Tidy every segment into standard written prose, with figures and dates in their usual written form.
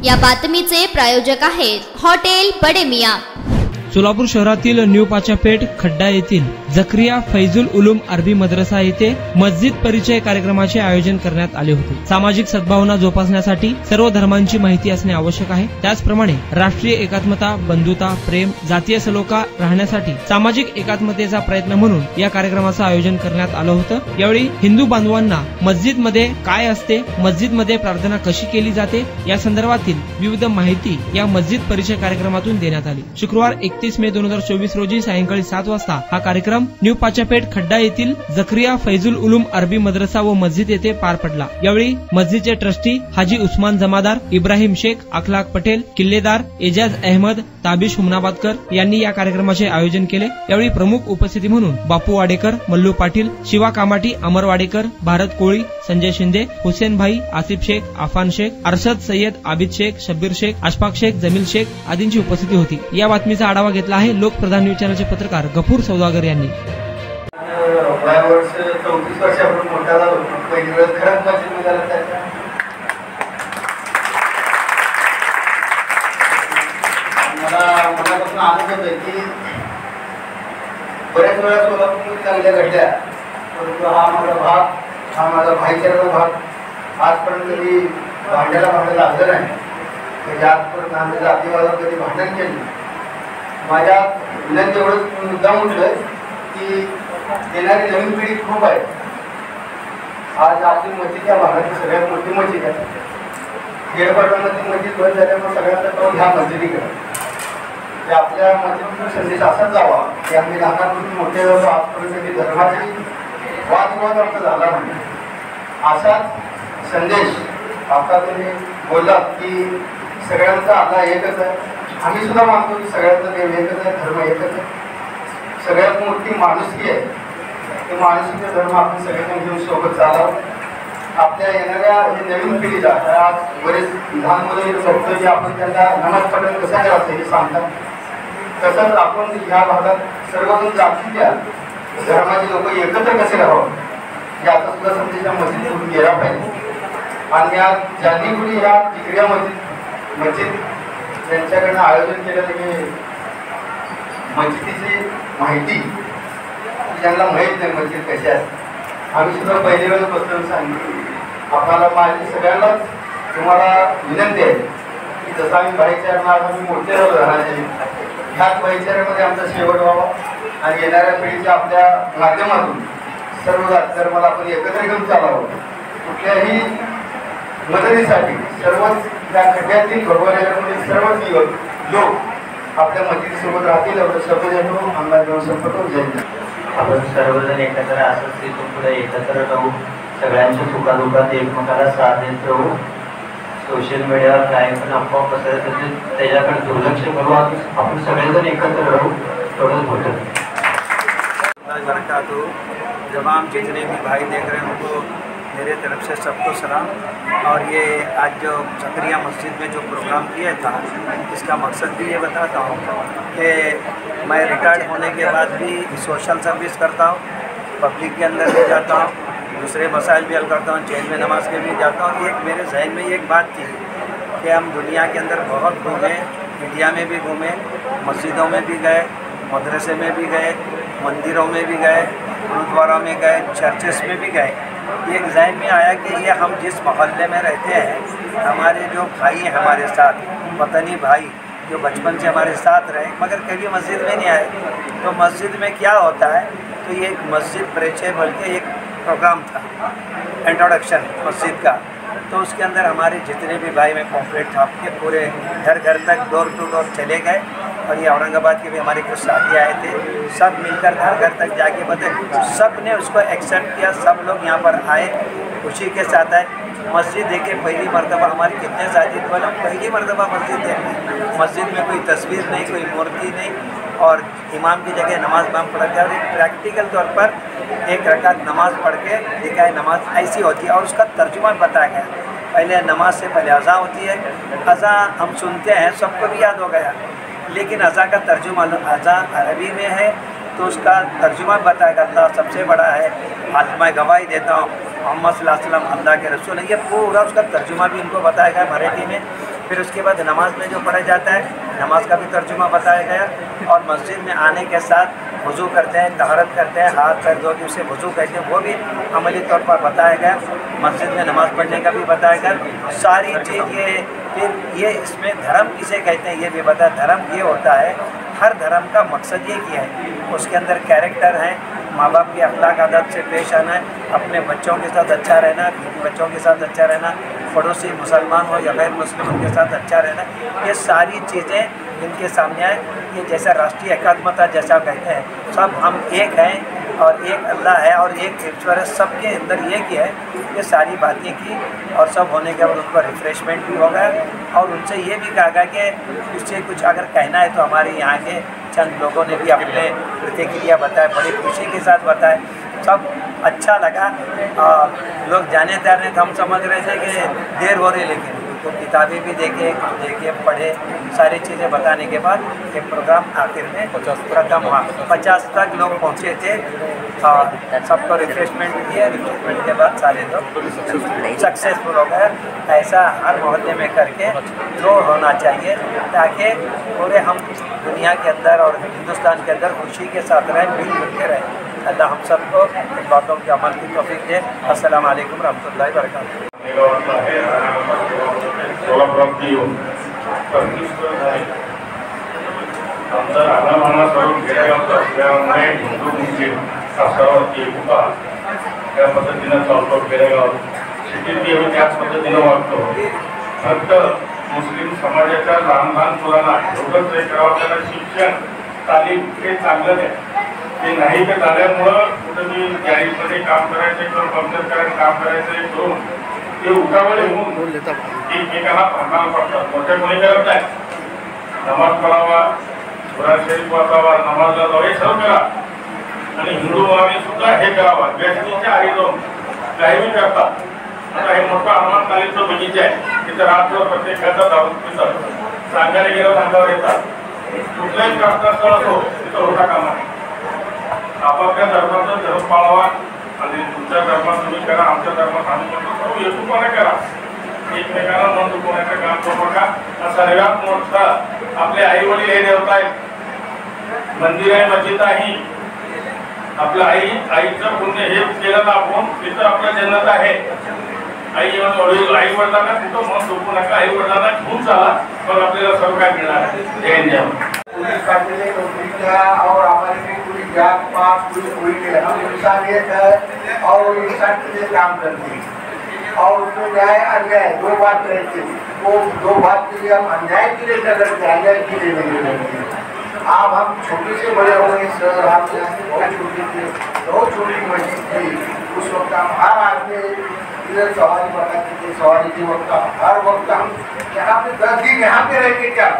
या बातमीचे प्रायोजक आहेत हॉटेल बडे मियां। सोलापूर शहरातील न्यू पाचापेठ खड्डा येथील जकरिया फैजुल उलूम अरबी मद्रसा येथे मस्जिद परिचय कार्यक्रमाचे आयोजन करण्यात आले होते। सामाजिक सद्भावना जोपासण्यासाठी सर्व धर्मांची माहिती असणे आवश्यक आहे। त्याचप्रमाणे राष्ट्रीय एकात्मता, बंधुता, प्रेम, जातीय सलोखा राहण्यासाठी सामाजिक एकात्मतेचा प्रयत्न म्हणून या कार्यक्रमाचं आयोजन करण्यात आलं होतं। यावेळी हिंदू बांधवांना मस्जिद मध्ये काय असते, मस्जिद मध्ये प्रार्थना कशी केली जाते या संदर्भातील विविध माहिती या मस्जिद परिचय कार्यक्रमातून देण्यात आली। शुक्रवार 31 मे 2024 रोजी सायंकाळी 7 वाजता हा कार्यक्रम न्यू पाचापेठ खड्डा येथील जकरिया फैजुल उलूम अरबी मद्रसा व मस्जिद येथे पार पडला। यावेळी मस्जिदचे ट्रस्टी हाजी उस्मान जमादार, इब्राहिम शेख, अखलाक पटेल, किल्लेदार, एजाज अहमद, ताबिश हुमनाबादकर यांनी या कार्यक्रमाचे आयोजन केले। यावेळी प्रमुख उपस्थिती म्हणून बापू वाडेकर, मल्लू पाटील, शिवा कामाटी, अमर वाडेकर, भारत कोळी, संजय शिंदे, हुसेन भाई, आसिफ शेख, आफान शेख, अरशद सय्यद, आबिद शेख, शब्बीर शेख, अशफाक शेख, जमील शेख आदींची उपस्थिती होती। या बातमीचा आढावा घेतला आहे लोकप्रधान न्यूज चॅनलचे पत्रकार गफूर सौदागर यांनी। वर्ष 34 वर्षापूर्वी मोठा झालो, पहिली वेळ खरंच मस्जिद झाला त्याचा मला मनापासून आनंद होतोय की बऱ्याच वेळा सोलापूरमध्ये चांगल्या घडल्या, परंतु हा माझा भाईचाराचा भाग आजपर्यंत कधी भांड्याला लागलं नाही। म्हणजे आजपर्यंत आम्ही जातीवादावर कधी भांडण केलं। माझ्या विनंती एवढंच मुद्दाम उठलं की येणारी नवीन पिढी खूप आहे। आज आपली मस्जिद या भागाची सगळ्यात मोठी मस्जिद आहे। खेडपाड्यामध्ये मस्जिद बंद झाल्यामुळे सगळ्यांचा कौल ह्या मस्जिदीकडे आपल्या मस्जिदीतून संदेश असाच जावा की आम्ही लहानापासून मोठे झालो, आजपर्यंत धर्माची वादविवाद आमचा झाला नाही। असाच संदेश आता तुम्ही बोललात की सगळ्यांचा अल्लाह एकच आहे। आम्ही सुद्धा मानतो की सगळ्यांचा देव एकच आहे, धर्म एकच आहे। सगळ्यात मोठी माणुसकी आहे, ते माणुसकीचा धर्म आपण सगळ्यांना घेऊन सोबत चालावं। आपल्या येणाऱ्या नवीन पिढीला आज बरेच लहान मुलं बघतो की आपण त्यांना नमाज पठण कसं करायचं हे सांगतात। तसंच आपण ह्या भागात सर्वजण जातीच्या धर्माचे लोक एकत्र कसे राहावं याचा सुद्धा संदेश मस्जिदमधून गेला पाहिजे। आणि या ज्यांनी कुणी या जिकरिया मस्जिद त्यांच्याकडनं आयोजन केलेलं की मस्जिदीची माहिती ज्यांना माहीत नाही मस्जिद कशी आहे, आम्ही सुद्धा पहिली वेळेस बसून सांगितलं। आपल्याला माझी सगळ्यांनाच तुम्हाला विनंती आहे की जसं आम्ही भाईचारा आम्ही मोठे झालो राहण्याचे, ह्याच भाईचाऱ्यामध्ये आमचा शेवट व्हावा आणि येणाऱ्या पिढीच्या आपल्या माध्यमातून सर्व धर्माला आपण एकत्र घेऊन चालावं। कुठल्याही मदतीसाठी सर्वच त्या खड्ड्यातील भगवानामध्ये सर्वच लोक आपल्या मस्जिदीसोबत राहतील एवढं शब्द देतो। अंगात घेऊन संपतो। जय हिंद। आपण सर्वजण एकत्र असंच तिथून पुढे एकत्र राहू, सगळ्यांच्या सुखादुखात एकमेकाला साथ देत राहू। सोशल मीडियावर काय पण अफवा पसरत असेल त्याच्याकडे दुर्लक्ष करू, आपण सगळेजण एकत्र राहू, थोडंच होतं। तमाम जितने भी भाई देख रहे हैं उनको मेरे तरफ से सबको सलाम। और ये आज जो जकरिया मस्जिद में जो प्रोग्राम किया था इसका मकसद भी ये बताता हूँ कि मैं रिटायर्ड होने के बाद भी सोशल सर्विस करता हूँ, पब्लिक के अंदर भी जाता हूँ, दूसरे मसाइल भी हल करता हूँ, जेल में नमाज के भी जाता हूँ। एक मेरे जहन में एक बात थी कि हम दुनिया के अंदर बहुत घूमे, इंडिया में भी घूमे, मस्जिदों में भी गए, मदरसे में भी गए, मंदिरों में भी गए, गुरुद्वारा में गए, चर्चेस में भी गए। एक जहन में आया कि ये हम जिस मोहल्ले में रहते हैं, हमारे जो भाई हैं हमारे साथ, वतनी भाई जो बचपन से हमारे साथ रहे मगर कभी मस्जिद में नहीं आए, तो मस्जिद में क्या होता है, तो ये एक मस्जिद परिचय बोल के एक प्रोग्राम था, इंट्रोडक्शन मस्जिद का। तो उसके अंदर हमारे जितने भी भाई में पॉम्पलेट छाप के पूरे घर घर तक डोर टू डोर चले गए। और ये औरंगाबाद के भी हमारे कुछ साथी आए थे, सब मिलकर घर घर तक जाके बताए, सब ने उसको एक्सेप्ट किया। सब लोग यहाँ पर आए, खुशी के साथ आए। मस्जिद देखे पहली मरतबा हमारी कितने साथी बोला पहली मरतबा मस्जिद देखे। मस्जिद में कोई तस्वीर नहीं, कोई मूर्ति नहीं, और इमाम की जगह नमाज इमाम पढ़ा गया। और एक प्रैक्टिकल तौर पर एक रकात नमाज पढ़ के दिखाए, नमाज ऐसी होती है और उसका तर्जुमा बताया गया। पहले नमाज से पहले अज़ा होती है, अज़ा हम सुनते हैं, सबको भी याद हो गया, लेकिन अज़ा का तर्जुमा, अज़ा अरबी में है तो उसका तर्जुमा बताएगा। अल्लाह सबसे बड़ा है, आज मैं गवाही देता हूँ मोहम्मद सल्लल्लाहु अलैहि वसल्लम अल्लाह के रसूल है, ये पूरा उसका तर्जुमा भी उनको बताएगा मराठी में। फिर उसके बाद नमाज में जो पढ़ा जाता है, नमाज का भी तर्जुमा बताया गया। और मस्जिद में आने के साथ वज़ू करते हैं, तहरत करते हैं, हाथ पैर धो के उसे वज़ू कहते हैं, वो भी अमली तौर पर बताया गया। मस्जिद में नमाज़ पढ़ने का भी बताया गया। सारी चीज़ ये इसमें धर्म किसे कहते हैं ये भी बताया। धर्म ये होता है, हर धर्म का मकसद ये किया है, उसके अंदर कैरेक्टर है, माँ बाप की अखलाक आदत से पेश आना है, अपने बच्चों के साथ अच्छा रहना, बच्चों के साथ अच्छा रहना, पड़ोसी मुसलमान हो या गैर मुस्लिम उनके साथ अच्छा रहना। ये सारी चीज़ें इनके सामने आए। ये जैसा राष्ट्रीय एकात्मता जैसा कहते हैं, सब हम एक हैं और एक अल्लाह है और एक ईश्वर है, सबके अंदर एक ही है। ये सारी बातें की और सब होने के बाद उनको रिफ्रेशमेंट भी होगा। और उनसे ये भी कहा गया कि उससे कुछ अगर कहना है तो हमारे यहाँ के चंद लोगों ने भी अपने प्रतिक्रिया बताए, बड़ी खुशी के साथ बताए, सब अच्छा लगा। लोग जाने तैयार नहीं, हम समझ रहे थे कि देर हो रही, लेकिन तो किताबें भी देखे पढ़े, सारी चीज़ें बताने के बाद ये प्रोग्राम आखिर में खत्म हुआ। 50 तक लोग पहुँचे थे और सबको रिफ्रेशमेंट दिए। रिफ्रेशमेंट के बाद सारे लोग सक्सेसफुल हो गए। ऐसा हर मोहल्ले में करके जो होना चाहिए ताकि पूरे हम दुनिया के अंदर और हिंदुस्तान के अंदर खुशी के साथ रहें, मिलजुल के रहें। अल्लाह हम सबको इन बातों के अमल की तौफीक दे। अस्सलाम वालेकुम रहमतुल्लाहि व बरकातुहू। सोलापुरात येऊन संतुष्ट झाले। आमचं राहणीमान स्वरूप खेडेगावचं असल्यामुळे हिंदू मुस्लिम हा सर्वात एकता त्या पद्धतीनं चालतो खेडेगाव। सिटीत येऊन त्याच पद्धतीनं वागतो। फक्त मुस्लिम समाजाच्या लहान लहान मुलांना एवढंच हे करावं, त्याला शिक्षण तालीम हे चांगलं आहे ते नाही ते झाल्यामुळं कुठं मी गॅरेजमध्ये काम करायचं किंवा पंक्चर करायचं काम करायचं करून ते उठावले होऊन एकमेकांना भांडण पडतात। मोठ्या कोणी करत नाही, नमाज पढावा, कुराण शरीफ वाचावा, नमाजला जावं, हे सर्व करा आणि हिंदू भावाने सुद्धा हे करावा। व्यसनीच्या आधी जाऊन काहीही करतात। आता हे मोठं हनुमान तालीमचं बगीचा आहे, तिथं रात्र प्रत्येकाचा दारू पितात, सांगायला गेल्यावर अंगावर येतात। कुठल्याही प्रार्थनास्थळ असो तिथं होता कामा नये। आपापल्या धर्माचा धर्म पाळावा आणि तुमच्या धर्मात तुम्ही करा, आमच्या धर्मात आम्ही करतो, सर्व एकरूपणे करा। एकमेकांना मन दुखवण्याचं काम करू नका। सर्वात मोठा आपले आई वडील हे देवता आहेत, मंदिर आहे, मस्जिद आहे। आपल्या आईचं पुण्य हे केलं आपण तिथं आपल्या जन्नत आहे। आई वडिलांना कुठं मन दुखवू नका, आई वडिलांना घेऊन चला, पण आपल्याला सर्व काय मिळणार आहे। जय हिंद। पुलिस पार्टी ने नौकरी किया और हमारे भी पूरी जात पात पूरी के हम इंसानियत है और इंसान के लिए काम करते हैं और उसमें न्याय अन्याय दो बात रहती है। वो दो बात के लिए हम अन्याय के लिए करते हैं, अन्याय के लिए नहीं करते। अब हम छोटे से बड़े हो गए सर, हम बहुत छोटे थे, बहुत छोटी मस्जिद थी उस वक्त। हम हर आदमी इधर सवारी बताते थे, सवारी के वक्त हर वक्त हम यहाँ पे 10 दिन यहाँ पे रह के क्या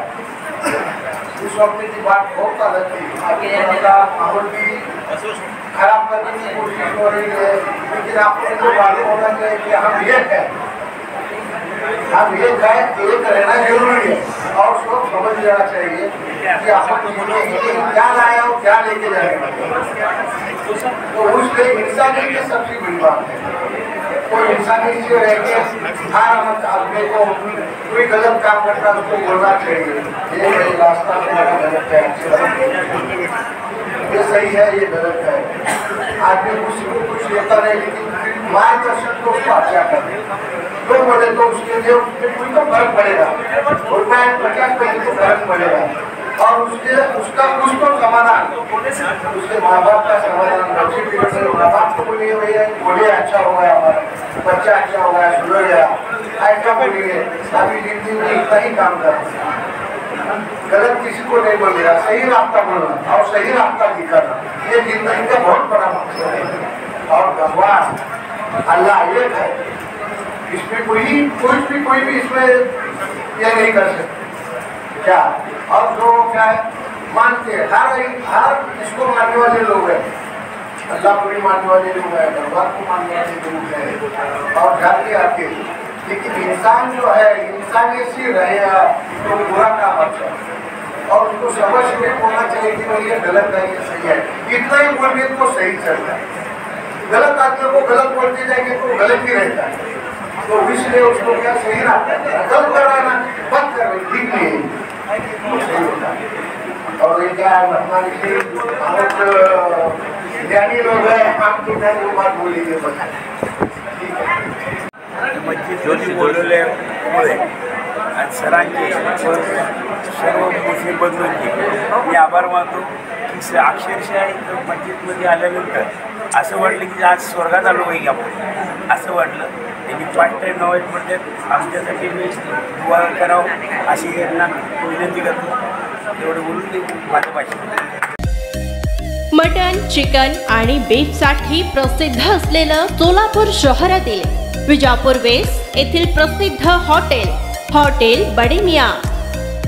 उस वक्त की बात बहुत अलग थी। आगे माहौल भी खराब करने की कोशिश हो रही है, लेकिन आपको तो मालूम होना चाहिए कि हम एक है, हम एक है, एक रहना जरूरी है और उसको समझ लेना चाहिए कि आप क्या लाए और क्या लेके जाएंगे। तो उसके इंसानियत की सबसे बड़ी बात है। कोई इंसानियत से रह के अपने को कोई गलत काम करता है उसको बोलना चाहिए ये रास्ता मेरा गलत है, ये सही है, ये गलत है। आदमी कुछ लेता नहीं, लेकिन मार्गदर्शन को उसको अच्छा करे। दो बोले तो उसके लिए कोई तो फर्क पड़ेगा, रुपये 50 पैसे को फर्क पड़ेगा और उसका कुछ तो समाधान, उसके माँ बाप का समाधान। बच्चे माँ बाप को बोलिए भैया बोलिए अच्छा हो गया, हमारा बच्चा अच्छा हो गया, सुधर गया, ऐसा बोलिए। अभी जिंदगी में इतना ही काम करना, गलत किसी को नहीं बोलेगा, सही रास्ता बोलना और सही रास्ता दिखाना, ये जिंदगी का बहुत बड़ा मकसद है। और भगवान अल्लाह एक है, इसमें कोई भी इसमें ये नहीं कर सकते क्या। और जो क्या है मानते हैं, हर इसको मानने वाले लोग हैं, अल्लाह को भी मानने वाले लोग हैं, भगवान को मानने वाले लोग हैं और जाते आते। लेकिन इंसान जो है इंसानियत से रहेगा तो बुरा काम अच्छा है और उसको समझ में होना चाहिए कि भाई ये गलत है, ये सही है। इतना ही बोल के तो सही चलता है, गलत आदमी को गलत बोलते जाएंगे तो गलत ही रहता है। तो इसलिए उसको क्या सही ना गलत कराना बंद कर ठीक नहीं और ये क्या हमारे ज्ञानी लोग हैं हम तो बात बोलेंगे मस्जिद बोलवल्यामुळे आणि सरांचे सर्व मुस्लिम बंधूंचे मी आभार मानतो की अक्षरशः इथं मस्जिदमध्ये आल्यानंतर असं वाटलं की आज स्वर्गात आलो पाहिजे आपण असं वाटलं. त्यांनी 5 टाईम नवाज पडतात आमच्यासाठी मी दुआ करावं अशी यांना विनंती करतो. एवढं बोलून माझ्या भाषेत मटन, चिकन आणि बीफसाठी प्रसिद्ध असलेलं सोलापूर शहरातील विजापूर वेस्ट येथील प्रसिद्ध hotel Bade Miyan.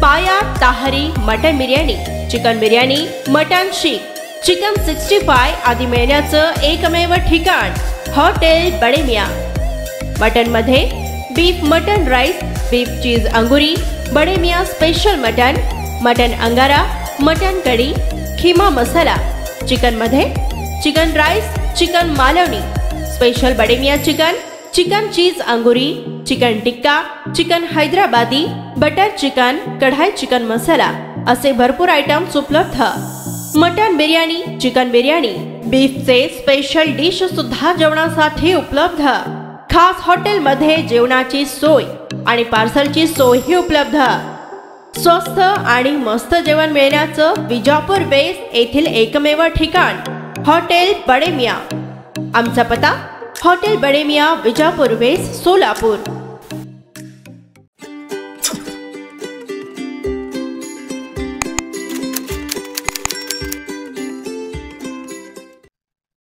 Paya tahari mutton biryani, chicken biryani, mutton seekh, chicken 65 आदी मिळण्याचं एकमेव ठिकाण हॉटेल बडे मियाँ. मटनमध्ये beef mutton rice, beef cheese angoori, Bade Miyan special mutton, mutton angara, mutton kadhi, keema masala. चिकनमध्ये chicken rice, chicken Malvani, special Bade Miyan chicken, chicken cheese angoori, chicken tikka, chicken Hyderabadi, butter chicken, kadai chicken masala असे भरपूर आयटम्स उपलब्ध. मटन बिर्याणी, चिकन बिर्याणी, बीफचे स्पेशल डिश सुद्धा जेवणासाठी उपलब्ध. खास हॉटेलमध्ये जेवणाची सोय आणि पार्सलची सोयही उपलब्ध. स्वस्त आणि मस्त जेवण मिळण्याचं विजापूर वेस्ट येथील एकमेव ठिकाण हॉटेल बडे मियाँ. आमचा पत्ता हॉटेल बडे मियाँ, विजापूर वेस्ट, सोलापूर.